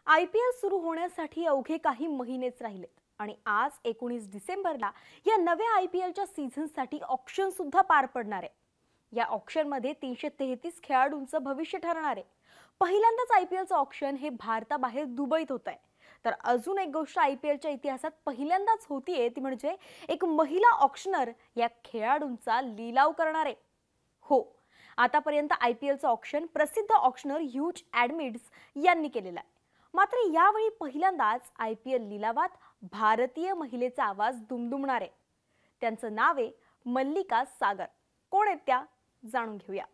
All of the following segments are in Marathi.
IPL सुरू होण्यासाठी अवघे काही महिनेच राहिलेत आणि आज 19 डिसेंबरला या नव्या IPLच्या सीझनसाठी ऑक्शन सुद्धा पार पडणार आहे। या ऑक्शनमध्ये 333 खेळाडूंचं भविष्य ठरणार आहे। पहिल्यांदाच IPLचं ऑक्शन हे भारताबाहेर दुबईत होत आहे। तर अजून एक गोष्ट IPLच्या इतिहासात पहिल्यांदाच होतीये ती म्हणजे एक महिला ऑक्शनर या खेळाडूंचा लिलाव करणार आहे। हो, आतापर्यंत IPLचं ऑक्शन प्रसिद्ध ऑक्शनर ह्यूज ॲडमिट्स यांनी केलेलं आहे। मात्र यावेळी पहिल्यांदाच IPL लिलावात भारतीय महिलेचा आवाज दुमदुमणार आहे। त्यांचं नाव आहे मल्लिका सागर। कोण आहेत त्या जाणून घेऊया।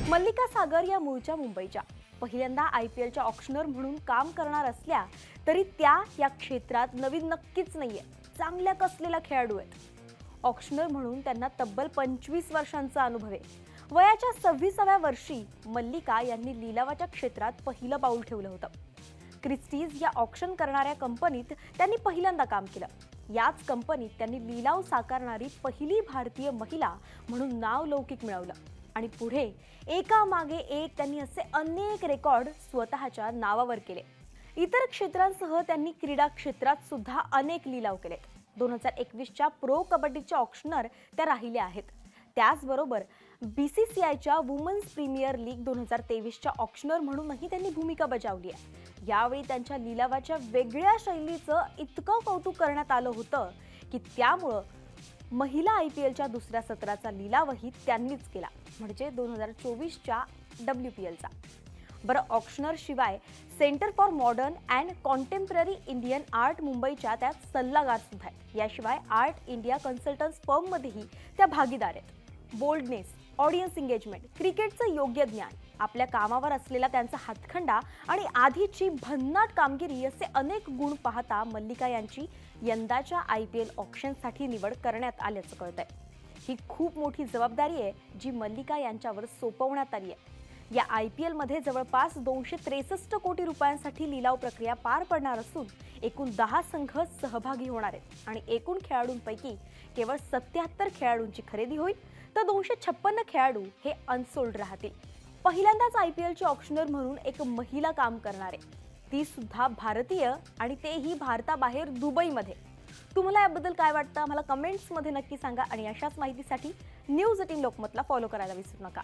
मल्लिका सागर या मूळच्या मुंबईच्या पहिल्यांदा IPLच्या ऑक्शनर म्हणून काम करणार असल्या तरी त्या या क्षेत्रात नवीन नक्कीच नाहीये। चांगल्या कसलेला खेळाडू आहेत। ऑक्शनर म्हणून त्यांना तब्बल 25 वर्षांचा अनुभव आहे। वयाच्या 26व्या वर्षी मल्लिका यांनी लिलावाच्या क्षेत्रात पहिलं पाऊल ठेवलं होतं। क्रिस्टीज या ऑक्शन करणाऱ्या कंपनीत त्यांनी पहिल्यांदा काम केलं। याच कंपनीत त्यांनी लिलाव साकारणारी पहिली भारतीय महिला म्हणून नाव लौकिक मिळवलं आणि पुढे एकामागे एक त्यांनी असे अनेक रेकॉर्ड स्वतःच्या नावावर केले। इतर क्षेत्रांसह त्यांनी क्रीडा क्षेत्रात सुद्धा अनेक लिलाव केले। 2021च्या प्रो कबड्डीच्या ऑक्शनर त्या राहिल्या आहेत। त्याचबरोबर BCCIच्या वुमन्स प्रीमियर लीग 2023च्या ऑक्शनर म्हणूनही त्यांनी भूमिका बजावली आहे। यावेळी त्यांच्या लिलावाच्या वेगळ्या शैलीचं इतकं कौतुक करण्यात आलं होतं की त्यामुळे महिला IPLच्या दुसऱ्या सत्राचा लिलावही त्यांनीच केला, म्हणजे 2024च्या WPLचा। बरं, ऑक्शनर शिवाय centre for modern and contemporary Indian art मुंबईच्या त्यात सल्लागार सुद्धा आहेत। याशिवाय आर्ट इंडिया कन्सल्टन्स फर्ममध्येही त्या भागीदार आहेत। बोल्डनेस, ऑडियन्स एंगेजमेंट, क्रिकेटचं योग्य ज्ञान, आपल्या कामावर असलेला त्यांचा हातखंडा आणि आधीची भन्नाट कामगिरी असे अनेक गुण पाहता मल्लिका यांची यंदाच्या IPL ऑक्शनसाठी निवड करण्यात आल्याचं कळतंय। ही खूप मोठी जबाबदारी आहे जी मल्लिका यांच्यावर सोपवण्यात आली आहे। या IPL मध्ये जवळपास 263 कोटी रुपयांसाठी लिलाव प्रक्रिया पार पडणार असून एकूण 10 संघ सहभागी होणार आहेत आणि एकूण खेळाडूंपैकी केवळ 77 खेळाडूंची खरेदी होईल तर 256 खेळाडू हे अनसोल्ड राहतील। पहिल्यांदाच IPLचे ऑक्शनर म्हणून एक महिला काम करणार आहे, ती सुद्धा भारतीय आणि तेही भारताबाहेर दुबईमध्ये। तुम्हाला याबद्दल काय वाटतं मला कमेंट्समध्ये नक्की सांगा आणि अशाच माहितीसाठी न्यूज 18 लोकमतला फॉलो करायला विसरू नका।